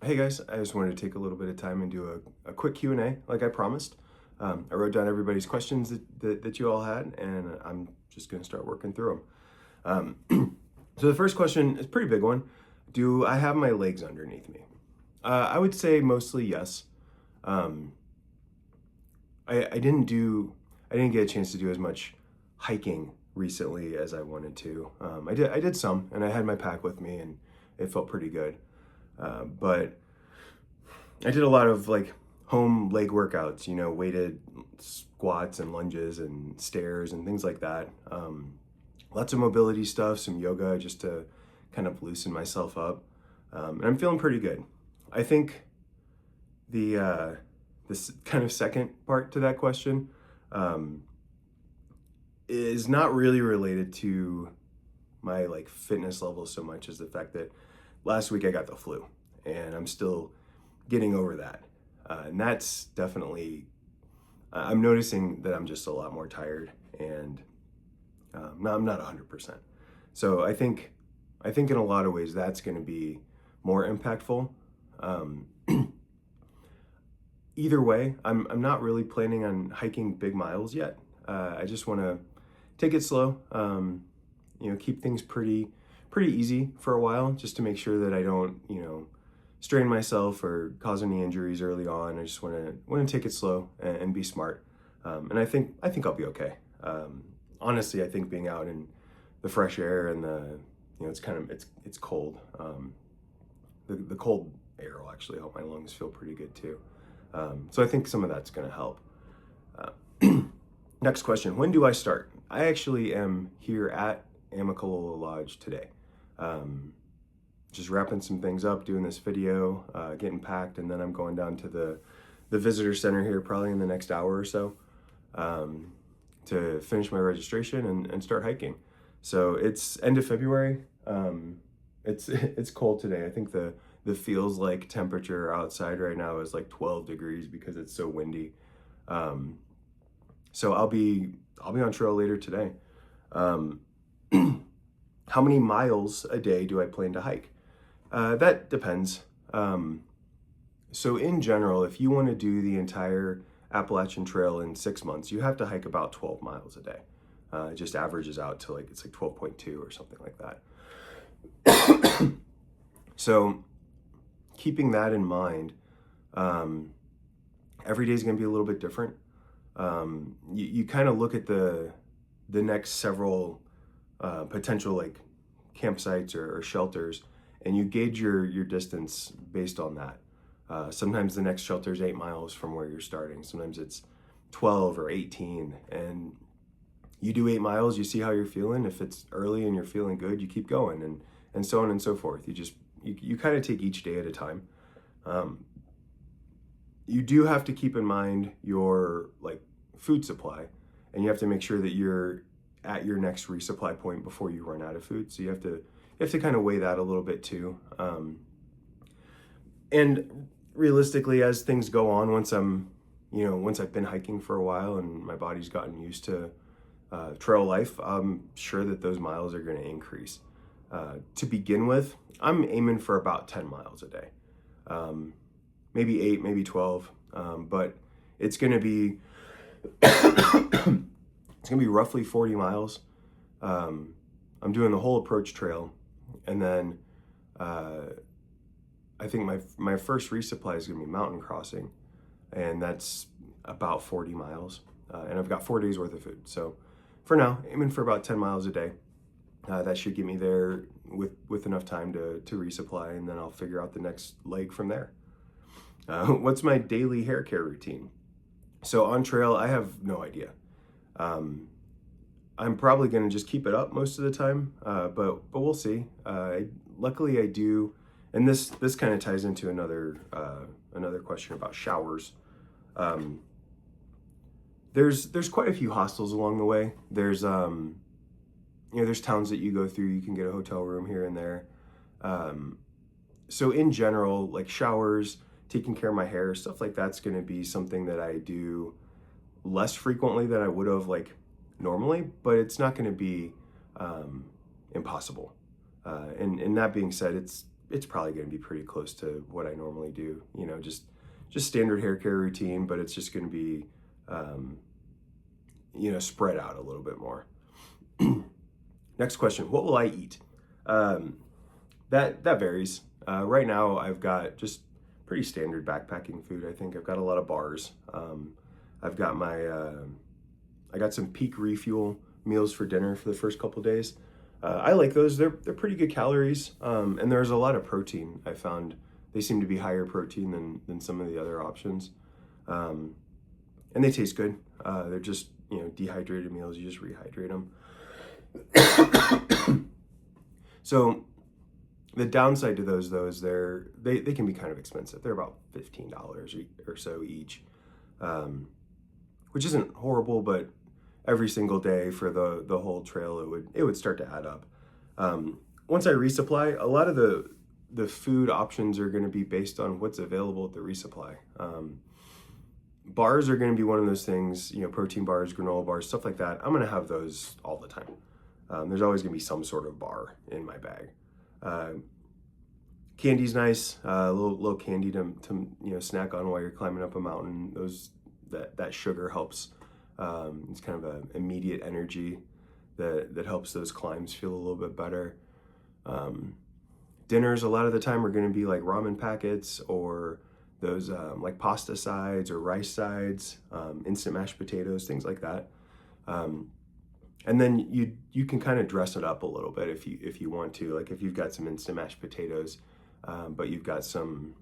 Hey guys, I just wanted to take a little bit of time and do a quick Q&A like I promised. I wrote down everybody's questions that you all had, and I'm just going to start working through them. So the first question is a pretty big one. Do I have my legs underneath me? I would say mostly yes. Um, I didn't get a chance to do as much hiking recently as I wanted to. I did some, and I had my pack with me, and it felt pretty good. But I did a lot of like home leg workouts, weighted squats and lunges and stairs and things like that. Lots of mobility stuff, some yoga just to kind of loosen myself up. And I'm feeling pretty good. I think the this kind of second part to that question um, is not really related to my like fitness level so much as the fact that last week I got the flu and I'm still getting over that. And that's definitely, I'm noticing that I'm just a lot more tired and no, I'm not 100%. So I think in a lot of ways that's going to be more impactful. Um, Either way, I'm not really planning on hiking big miles yet. I just want to take it slow. Keep things pretty easy for a while, just to make sure that I don't strain myself or cause any injuries early on. I just want to take it slow and be smart. And I think I'll be okay. Honestly, I think being out in the fresh air and it's cold. The cold air will actually help my lungs feel pretty good too. So I think some of that's going to help. Next question: when do I start? I actually am here at Amicalola Lodge today. Um, just wrapping some things up, doing this video, getting packed, and then I'm going down to the visitor center here probably in the next hour or so to finish my registration and start hiking. So it's end of February. It's cold today. I think the feels like temperature outside right now is like 12 degrees because it's so windy. So I'll be on trail later today. Um, how many miles a day do I plan to hike? That depends. So in general, if you want to do the entire Appalachian Trail in 6 months, you have to hike about 12 miles a day. It just averages out to it's like 12.2 or something like that. So keeping that in mind, every day is going to be a little bit different. You kind of look at the next several potential like campsites or shelters, and you gauge your distance based on that. Sometimes the next shelter is 8 miles from where you're starting. Sometimes it's 12 or 18, and you do 8 miles. You see how you're feeling. If it's early and you're feeling good, you keep going, and so on and so forth. You kind of take each day at a time. You do have to keep in mind your like food supply, and you have to make sure that you're at your next resupply point before you run out of food. So you have to kind of weigh that a little bit too. And realistically, as things go on, once I've been hiking for a while and my body's gotten used to trail life, I'm sure that those miles are going to increase. To begin with, I'm aiming for about 10 miles a day. Maybe 8, maybe 12, but it's going to be it's going to be roughly 40 miles. I'm doing the whole approach trail, and then I think my first resupply is going to be mountain crossing, and that's about 40 miles. And I've got 4 days worth of food. So for now, aiming for about 10 miles a day. That should get me there with enough time to resupply, and then I'll figure out the next leg from there. What's my daily hair care routine? So on trail, I have no idea. I'm probably going to just keep it up most of the time, but we'll see. Luckily, I do, and this kind of ties into another question about showers. There's quite a few hostels along the way. There's there's towns that you go through. You can get a hotel room here and there. So in general, like showers, taking care of my hair, stuff like that's going to be something that I do less frequently than I would have like normally, but it's not going to be impossible. And that being said, it's probably going to be pretty close to what I normally do. Just standard hair care routine, but it's just going to be spread out a little bit more. Next question: what will I eat? That varies. Right now, I've got just pretty standard backpacking food. I think I've got a lot of bars. I've got I got some peak refuel meals for dinner for the first couple days. I like those. They're pretty good calories, and there's a lot of protein. I found they seem to be higher protein than some of the other options, and they taste good. They're just dehydrated meals. You just rehydrate them. So the downside to those, though, is they can be kind of expensive. They're about $15 or so each, which isn't horrible, but every single day for the whole trail, it would start to add up. Once I resupply, a lot of the food options are going to be based on what's available at the resupply. Bars are going to be one of those things, protein bars, granola bars, stuff like that. I'm going to have those all the time. There's always going to be some sort of bar in my bag. Candy's nice, a little candy to snack on while you're climbing up a mountain. That sugar helps. It's kind of an immediate energy that helps those climbs feel a little bit better. Dinners a lot of the time are going to be like ramen packets or those like pasta sides or rice sides, instant mashed potatoes, things like that. And then you can kind of dress it up a little bit if you want to. Like if you've got some instant mashed potatoes, but you've got some,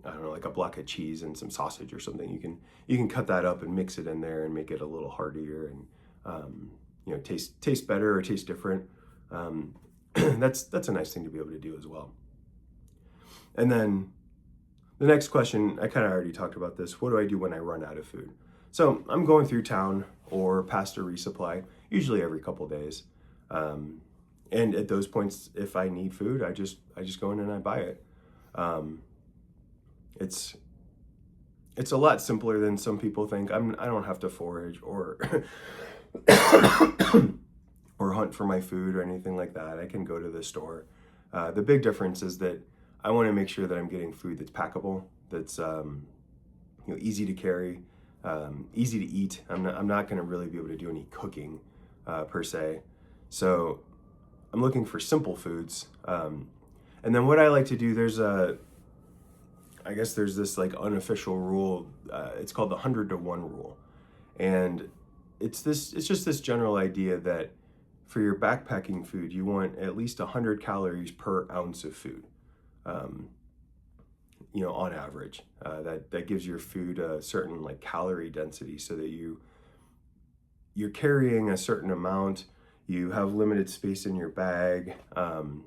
I don't know, like a block of cheese and some sausage or something, you can cut that up and mix it in there and make it a little heartier and taste better or taste different. That's a nice thing to be able to do as well. And then the next question, I kind of already talked about this. What do I do when I run out of food? So I'm going through town or past a resupply, usually every couple days. And at those points, if I need food, I just go in and I buy it. It's a lot simpler than some people think. I don't have to forage or or hunt for my food or anything like that. I can go to the store. The big difference is that I want to make sure that I'm getting food that's packable, that's easy to carry, easy to eat. I'm not going to really be able to do any cooking per se. So I'm looking for simple foods. And then what I like to do, I guess there's this like unofficial rule. It's called the 100-to-1 rule. And it's just this general idea that for your backpacking food, you want at least 100 calories per ounce of food. On average, that gives your food a certain like calorie density so that you're carrying a certain amount, you have limited space in your bag. And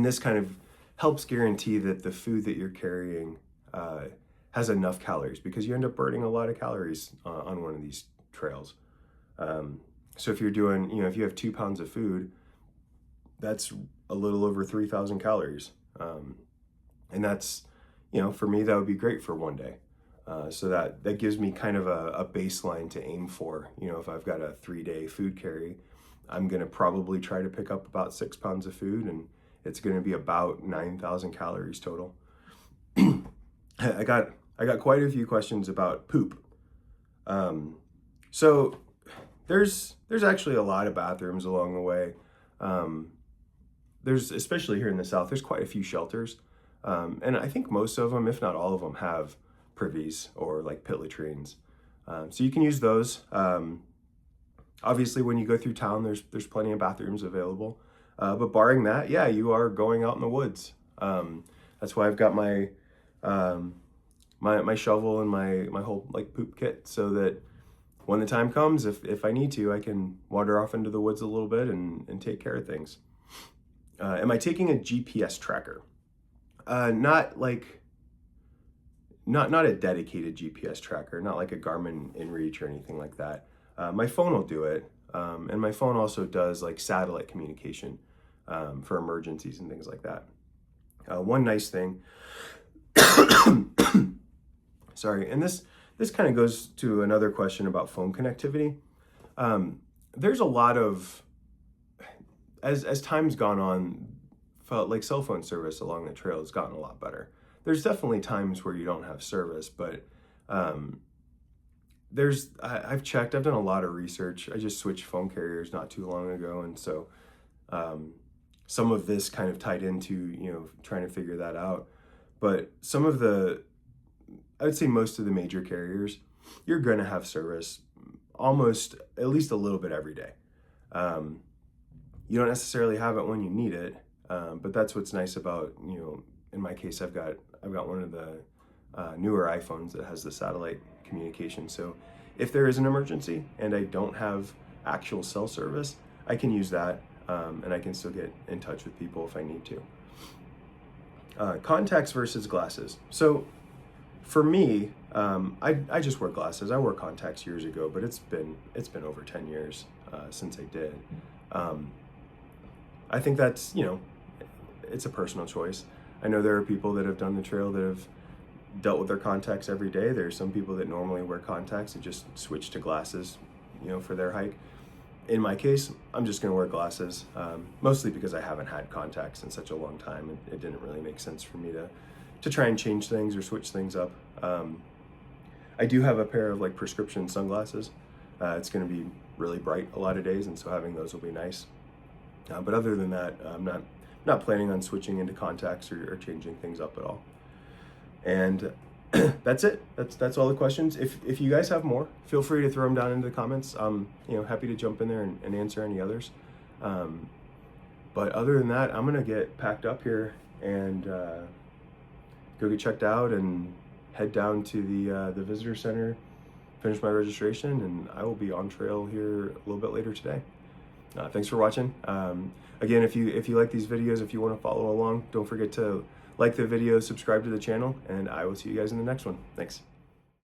this kind of helps guarantee that the food that you're carrying has enough calories, because you end up burning a lot of calories on one of these trails. So if you're doing, if you have 2 pounds of food, that's a little over 3,000 calories. And that's, for me, that would be great for one day. So that gives me kind of a baseline to aim for. If I've got a 3-day food carry, I'm going to probably try to pick up about 6 pounds of food, and it's going to be about 9,000 calories total. I got quite a few questions about poop. So there's actually a lot of bathrooms along the way. There's, especially here in the South, there's quite a few shelters. And I think most of them, if not all of them, have privies or like pit latrines. So you can use those. Obviously, when you go through town, there's plenty of bathrooms available. But barring that, yeah, you are going out in the woods. That's why I've got my my shovel and my whole like poop kit, so that when the time comes, if I need to, I can wander off into the woods a little bit and take care of things. Am I taking a GPS tracker? Not a dedicated GPS tracker, not like a Garmin InReach or anything like that. My phone will do it, and my phone also does like satellite communication for emergencies and things like that. One nice thing, sorry, and this kind of goes to another question about phone connectivity. There's a lot of, as time's gone on, felt like cell phone service along the trail has gotten a lot better. There's definitely times where you don't have service, but I've checked, I've done a lot of research. I just switched phone carriers not too long ago, and so some of this kind of tied into, trying to figure that out. But I would say most of the major carriers, you're going to have service almost at least a little bit every day. You don't necessarily have it when you need it, but that's what's nice about, in my case, I've got one of the newer iPhones that has the satellite communication. So if there is an emergency and I don't have actual cell service, I can use that, and I can still get in touch with people if I need to. Contacts versus glasses. So for me, I just wear glasses. I wore contacts years ago, but it's been over 10 years since I did. I think that's, it's a personal choice. I know there are people that have done the trail that have dealt with their contacts every day. There's some people that normally wear contacts and just switch to glasses, for their hike. In my case, I'm just going to wear glasses, mostly because I haven't had contacts in such a long time. It didn't really make sense for me to try and change things or switch things up. I do have a pair of prescription sunglasses. It's going to be really bright a lot of days, and so having those will be nice. But other than that, I'm not planning on switching into contacts or changing things up at all. And that's it. That's all the questions. If you guys have more, feel free to throw them down into the comments. I'm happy to jump in there and answer any others. But other than that, I'm gonna get packed up here and go get checked out and head down to the visitor center, finish my registration, and I will be on trail here a little bit later today. Thanks for watching. Again, if you like these videos, if you want to follow along, don't forget to like the video, subscribe to the channel, and I will see you guys in the next one. Thanks.